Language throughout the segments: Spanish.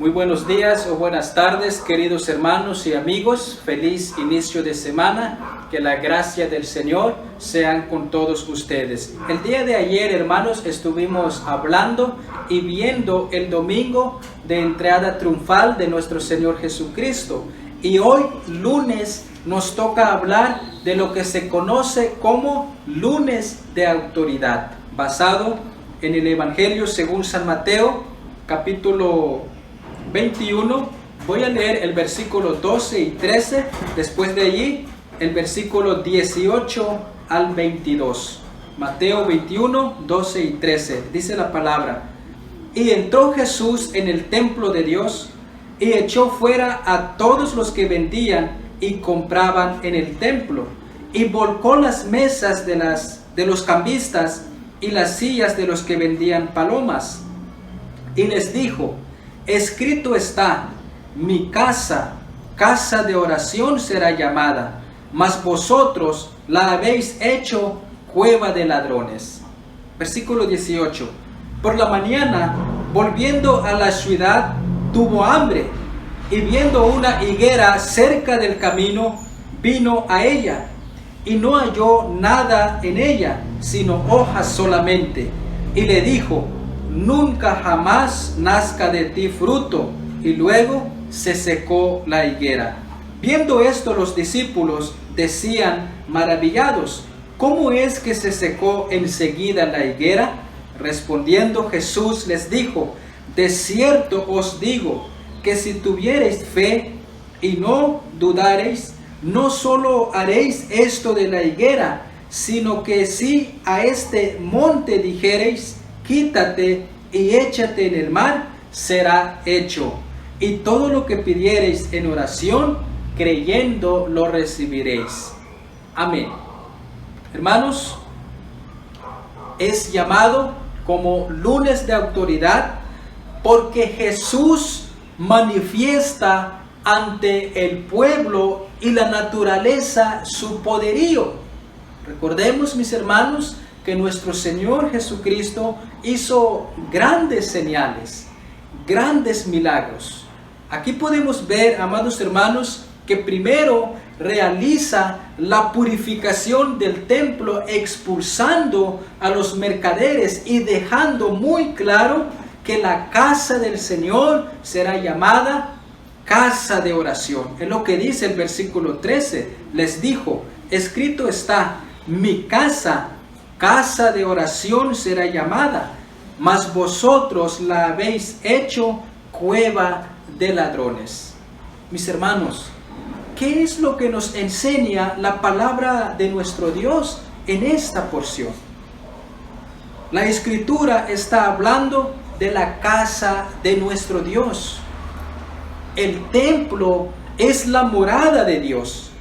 Muy buenos días o buenas tardes, queridos hermanos y amigos. Feliz inicio de semana. Que la gracia del Señor sean con todos ustedes. El día de ayer, hermanos, estuvimos hablando y viendo el domingo de entrada triunfal de nuestro Señor Jesucristo. Y hoy, lunes, nos toca hablar de lo que se conoce como lunes de autoridad, basado en el Evangelio según San Mateo, capítulo 21, voy a leer el versículo 12 y 13, después de allí el versículo 18 al 22. Mateo 21, 12 y 13, dice la palabra: Y entró Jesús en el templo de Dios, y echó fuera a todos los que vendían y compraban en el templo, y volcó las mesas de los cambistas y las sillas de los que vendían palomas, y les dijo: Escrito está, mi casa, casa de oración será llamada, mas vosotros la habéis hecho cueva de ladrones. Versículo 18. Por la mañana, volviendo a la ciudad, tuvo hambre, y viendo una higuera cerca del camino, vino a ella, y no halló nada en ella, sino hojas solamente, y le dijo: Nunca jamás nazca de ti fruto. Y luego se secó la higuera. Viendo esto, los discípulos decían maravillados: ¿Cómo es que se secó enseguida la higuera? Respondiendo Jesús les dijo: De cierto os digo, que si tuviereis fe y no dudareis, no solo haréis esto de la higuera, sino que si a este monte dijereis: Quítate y échate en el mar, será hecho. Y todo lo que pidiereis en oración, creyendo, lo recibiréis. Amén. Hermanos, es llamado como lunes de autoridad porque Jesús manifiesta ante el pueblo y la naturaleza su poderío. Recordemos, mis hermanos, que nuestro Señor Jesucristo hizo grandes señales, grandes milagros. Aquí podemos ver, amados hermanos, que primero realiza la purificación del templo, expulsando a los mercaderes y dejando muy claro que la casa del Señor será llamada casa de oración. Es lo que dice el versículo 13. Les dijo: Escrito está, mi casa, casa de oración será llamada, mas vosotros la habéis hecho cueva de ladrones. Mis hermanos, ¿qué es lo que nos enseña la palabra de nuestro Dios en esta porción? La Escritura está hablando de la casa de nuestro Dios. El templo es la morada de Dios,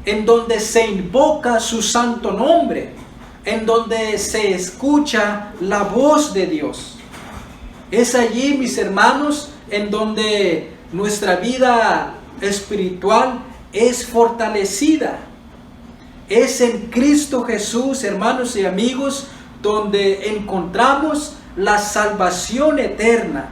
en donde se invoca su santo nombre, en donde se escucha la voz de Dios. Es allí, mis hermanos, en donde nuestra vida espiritual es fortalecida. Es en Cristo Jesús, hermanos y amigos, donde encontramos la salvación eterna.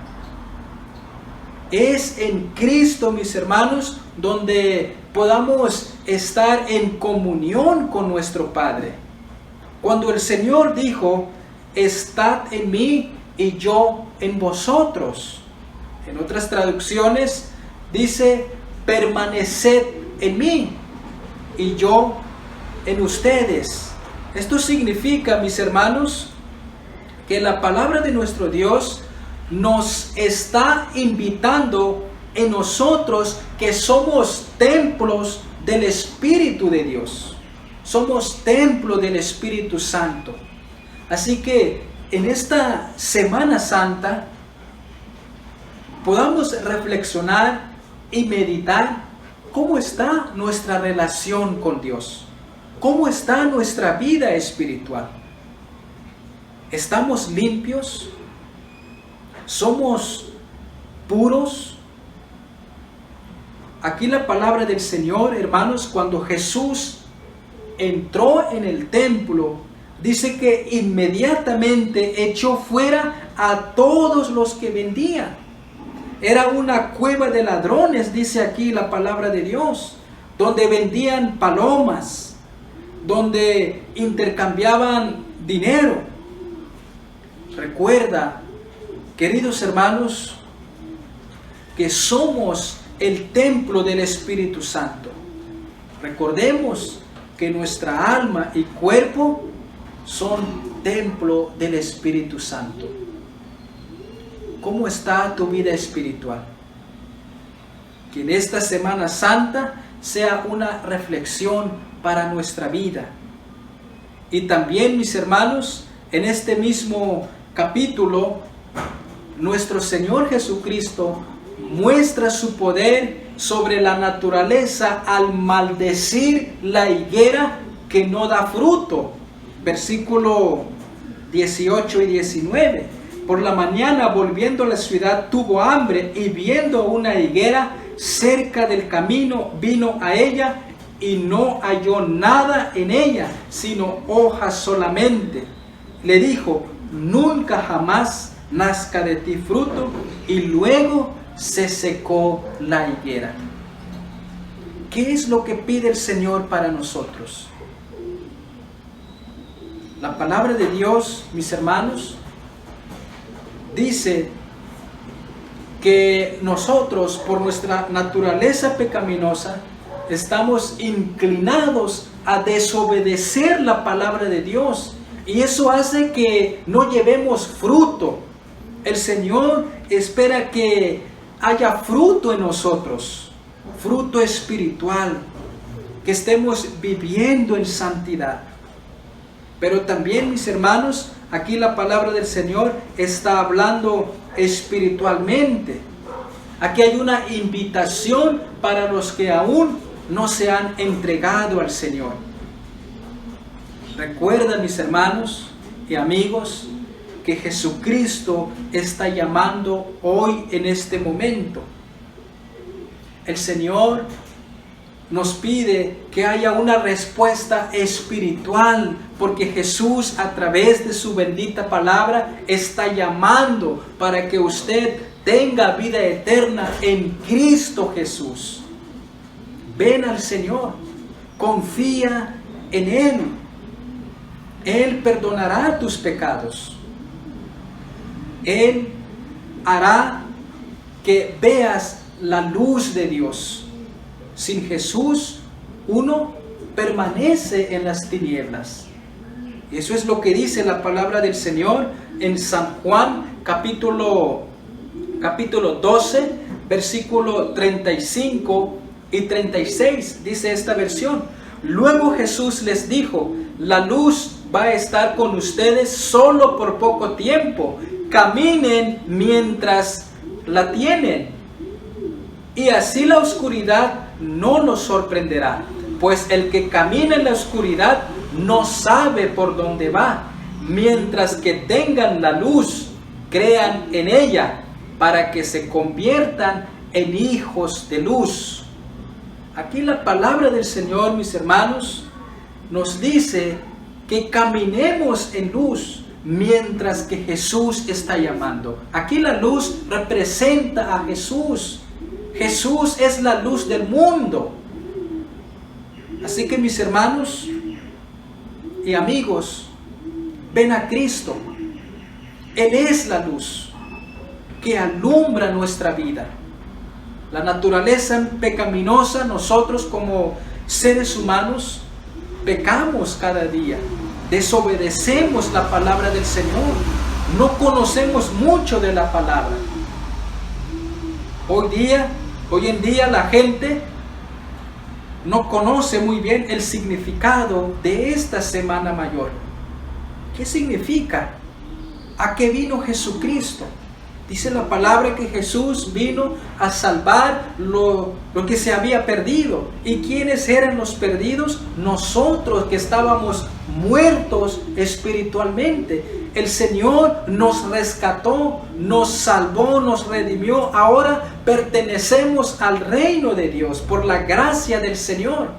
Es en Cristo, mis hermanos, donde podamos estar en comunión con nuestro Padre. Cuando el Señor dijo: Estad en mí y yo en vosotros. En otras traducciones dice: Permaneced en mí y yo en ustedes. Esto significa, mis hermanos, que la palabra de nuestro Dios nos está invitando en nosotros, que somos templos del Espíritu de Dios. Somos templo del Espíritu Santo. Así que en esta Semana Santa podamos reflexionar y meditar cómo está nuestra relación con Dios, cómo está nuestra vida espiritual. ¿Estamos limpios? ¿Somos puros? Aquí la palabra del Señor, hermanos, cuando Jesús entró en el templo, dice que inmediatamente echó fuera a todos los que vendían. Era una cueva de ladrones, dice aquí la palabra de Dios, donde vendían palomas, donde intercambiaban dinero. Recuerda, queridos hermanos, que somos el templo del Espíritu Santo. Recordemos que nuestra alma y cuerpo son templo del Espíritu Santo. ¿Cómo está tu vida espiritual? Que en esta Semana Santa sea una reflexión para nuestra vida. Y también, mis hermanos, en este mismo capítulo, nuestro Señor Jesucristo muestra su poder sobre la naturaleza al maldecir la higuera que no da fruto. Versículo 18 y 19. Por la mañana, volviendo a la ciudad, tuvo hambre, y viendo una higuera cerca del camino, vino a ella y no halló nada en ella, sino hojas solamente. Le dijo: nunca jamás nazca de ti fruto, y luego se secó la higuera. ¿Qué es lo que pide el Señor para nosotros? La palabra de Dios, mis hermanos, dice que nosotros, por nuestra naturaleza pecaminosa, estamos inclinados a desobedecer la palabra de Dios, y eso hace que no llevemos fruto. El Señor espera que haya fruto en nosotros, fruto espiritual, que estemos viviendo en santidad. Pero también, mis hermanos, aquí la palabra del Señor está hablando espiritualmente. Aquí hay una invitación para los que aún no se han entregado al Señor. Recuerda, mis hermanos y amigos, que Jesucristo está llamando hoy en este momento. El Señor nos pide que haya una respuesta espiritual, porque Jesús, a través de su bendita palabra, está llamando para que usted tenga vida eterna en Cristo Jesús. Ven al Señor, confía en Él. Él perdonará tus pecados. Él hará que veas la luz de Dios. Sin Jesús, uno permanece en las tinieblas. Y eso es lo que dice la palabra del Señor en San Juan, capítulo 12, versículo 35 y 36. Dice esta versión: luego Jesús les dijo: la luz va a estar con ustedes solo por poco tiempo. Caminen mientras la tienen, y así la oscuridad no los sorprenderá, pues el que camina en la oscuridad no sabe por dónde va. Mientras que tengan la luz, crean en ella, para que se conviertan en hijos de luz. Aquí la palabra del Señor, mis hermanos, nos dice que caminemos en luz mientras que Jesús está llamando. Aquí la luz representa a Jesús. Jesús es la luz del mundo. Así que, mis hermanos y amigos, ven a Cristo. Él es la luz que alumbra nuestra vida. La naturaleza pecaminosa, nosotros como seres humanos pecamos cada día, desobedecemos la palabra del Señor, no conocemos mucho de la palabra. Hoy en día la gente no conoce muy bien el significado de esta Semana Mayor. ¿Qué significa? ¿A qué vino Jesucristo? Dice la palabra que Jesús vino a salvar lo que se había perdido. ¿Y quiénes eran los perdidos? Nosotros, que estábamos muertos espiritualmente. El Señor nos rescató, nos salvó, nos redimió. Ahora pertenecemos al reino de Dios por la gracia del Señor.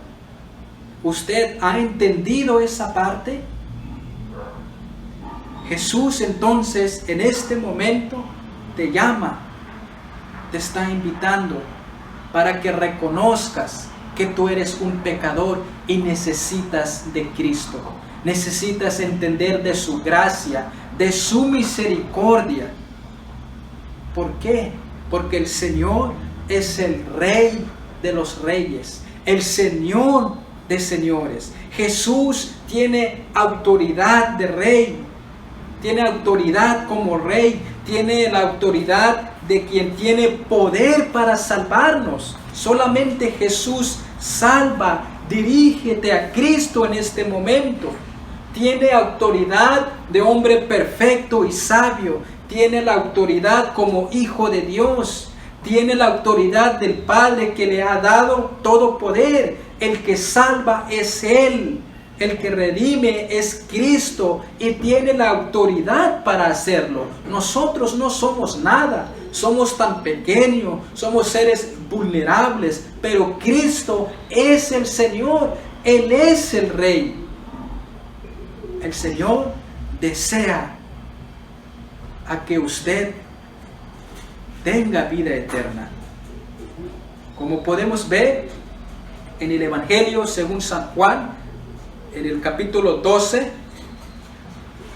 ¿Usted ha entendido esa parte? Jesús entonces en este momento te llama te está invitando para que reconozcas que tú eres un pecador y necesitas de Cristo. Necesitas entender de su gracia, de su misericordia. ¿Por qué? Porque el Señor es el Rey de los reyes, el Señor de señores. Jesús tiene autoridad de Rey, tiene autoridad como Rey, tiene la autoridad de quien tiene poder para salvarnos. Solamente Jesús salva. Dirígete a Cristo en este momento. Tiene autoridad de hombre perfecto y sabio. Tiene la autoridad como Hijo de Dios. Tiene la autoridad del Padre que le ha dado todo poder. El que salva es Él. El que redime es Cristo y tiene la autoridad para hacerlo. Nosotros no somos nada. Somos tan pequeños, somos seres vulnerables, pero Cristo es el Señor. Él es el Rey. El Señor desea a que usted tenga vida eterna. Como podemos ver en el Evangelio según San Juan, en el capítulo 12,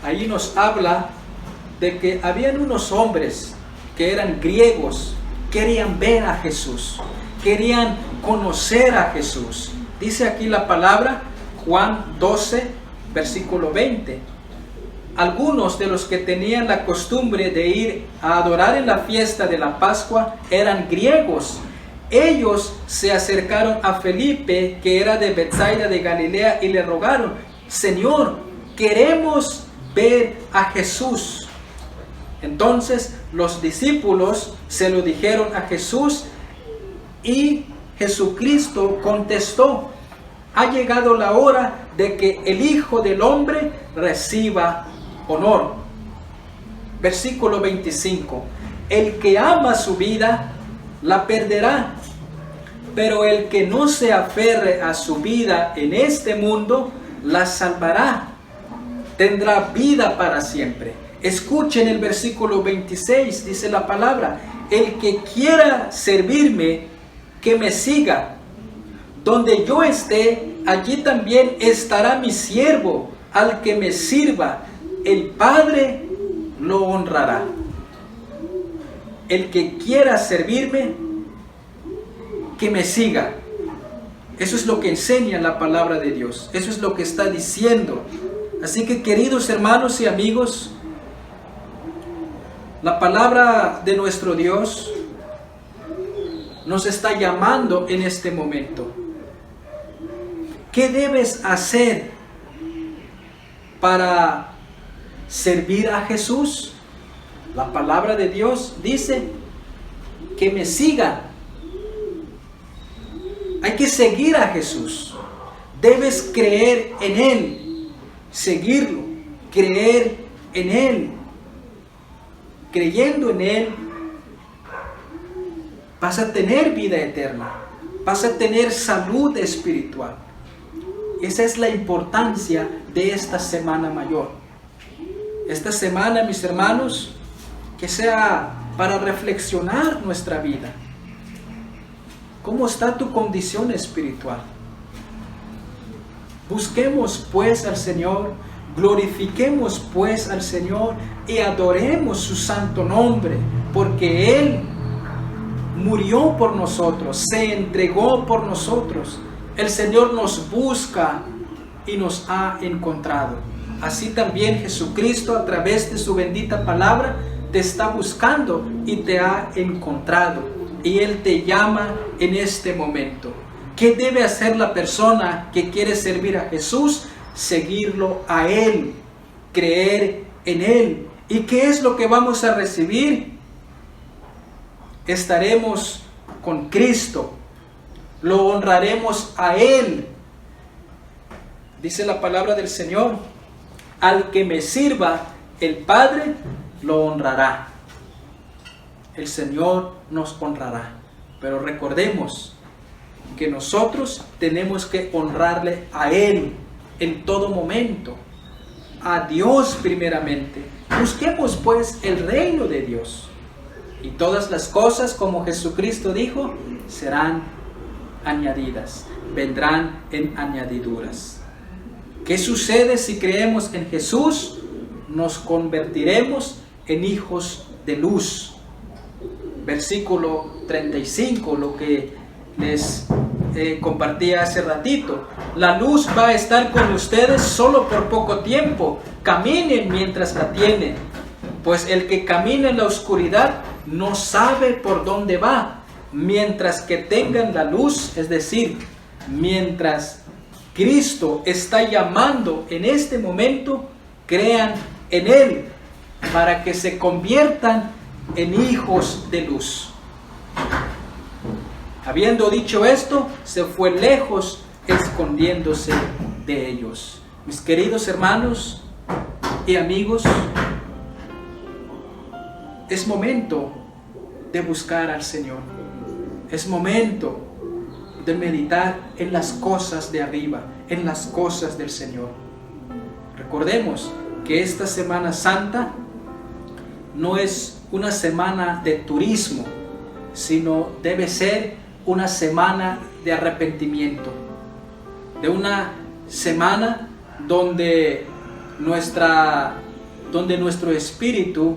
ahí nos habla de que habían unos hombres que eran griegos, querían ver a Jesús, querían conocer a Jesús. Dice aquí la palabra, Juan 12, versículo 20. Algunos de los que tenían la costumbre de ir a adorar en la fiesta de la Pascua eran griegos. Ellos se acercaron a Felipe, que era de Betsaida de Galilea, y le rogaron: Señor, queremos ver a Jesús. Entonces los discípulos se lo dijeron a Jesús y Jesucristo contestó: ha llegado la hora de que el Hijo del Hombre reciba honor. Versículo 25. El que ama su vida la perderá, pero el que no se aferre a su vida en este mundo la salvará. Tendrá vida para siempre. Escuchen el versículo 26, dice la palabra: el que quiera servirme, que me siga. Donde yo esté, allí también estará mi siervo. Al que me sirva, el Padre lo honrará. El que quiera servirme, que me siga. Eso es lo que enseña la palabra de Dios. Eso es lo que está diciendo. Así que, queridos hermanos y amigos, la palabra de nuestro Dios nos está llamando en este momento. ¿Qué debes hacer para servir a Jesús? La palabra de Dios dice que me sigan. Hay que seguir a Jesús. Debes creer en Él, seguirlo, creer en Él. Creyendo en Él, vas a tener vida eterna, vas a tener salud espiritual. Esa es la importancia de esta Semana Mayor. Esta semana, mis hermanos, que sea para reflexionar nuestra vida. ¿Cómo está tu condición espiritual? Busquemos pues al Señor, glorifiquemos pues al Señor y adoremos su santo nombre, porque Él murió por nosotros, se entregó por nosotros. El Señor nos busca y nos ha encontrado. Así también Jesucristo, a través de su bendita palabra, te está buscando y te ha encontrado. Y Él te llama en este momento. ¿Qué debe hacer la persona que quiere servir a Jesús? Seguirlo a Él, creer en Él. ¿Y qué es lo que vamos a recibir? Estaremos con Cristo, lo honraremos a Él. Dice la palabra del Señor: al que me sirva, el Padre lo honrará. El Señor nos honrará. Pero recordemos que nosotros tenemos que honrarle a Él en todo momento, a Dios primeramente. Busquemos pues el reino de Dios. Y todas las cosas, como Jesucristo dijo, serán añadidas, vendrán en añadiduras. ¿Qué sucede si creemos en Jesús? Nos convertiremos en hijos de luz. Versículo 35, lo que les compartí hace ratito. La luz va a estar con ustedes solo por poco tiempo. Caminen mientras la tienen, pues el que camina en la oscuridad no sabe por dónde va. Mientras que tengan la luz, es decir, mientras Cristo está llamando en este momento, crean en Él para que se conviertan en hijos de luz. Habiendo dicho esto, se fue lejos, escondiéndose de ellos. Mis queridos hermanos y amigos, es momento de buscar al Señor. Es momento de meditar en las cosas de arriba, en las cosas del Señor. Recordemos que esta Semana Santa no es una semana de turismo, sino debe ser una semana de arrepentimiento, de una semana donde nuestro espíritu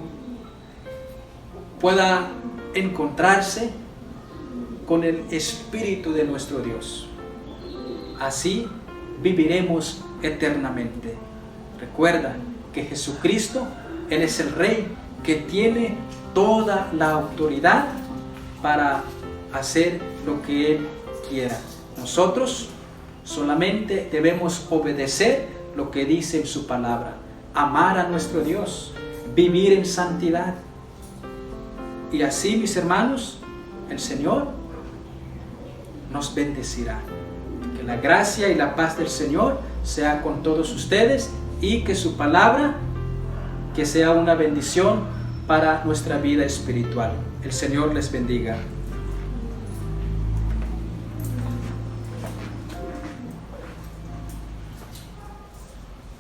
pueda encontrarse con el Espíritu de nuestro Dios. Así viviremos eternamente. Recuerda que Jesucristo, Él es el Rey que tiene toda la autoridad para hacer lo que Él quiera. Nosotros solamente debemos obedecer lo que dice en su palabra, amar a nuestro Dios, vivir en santidad. Y así, mis hermanos, el Señor nos bendecirá. Que la gracia y la paz del Señor sea con todos ustedes y que su palabra, que sea una bendición para nuestra vida espiritual. El Señor les bendiga.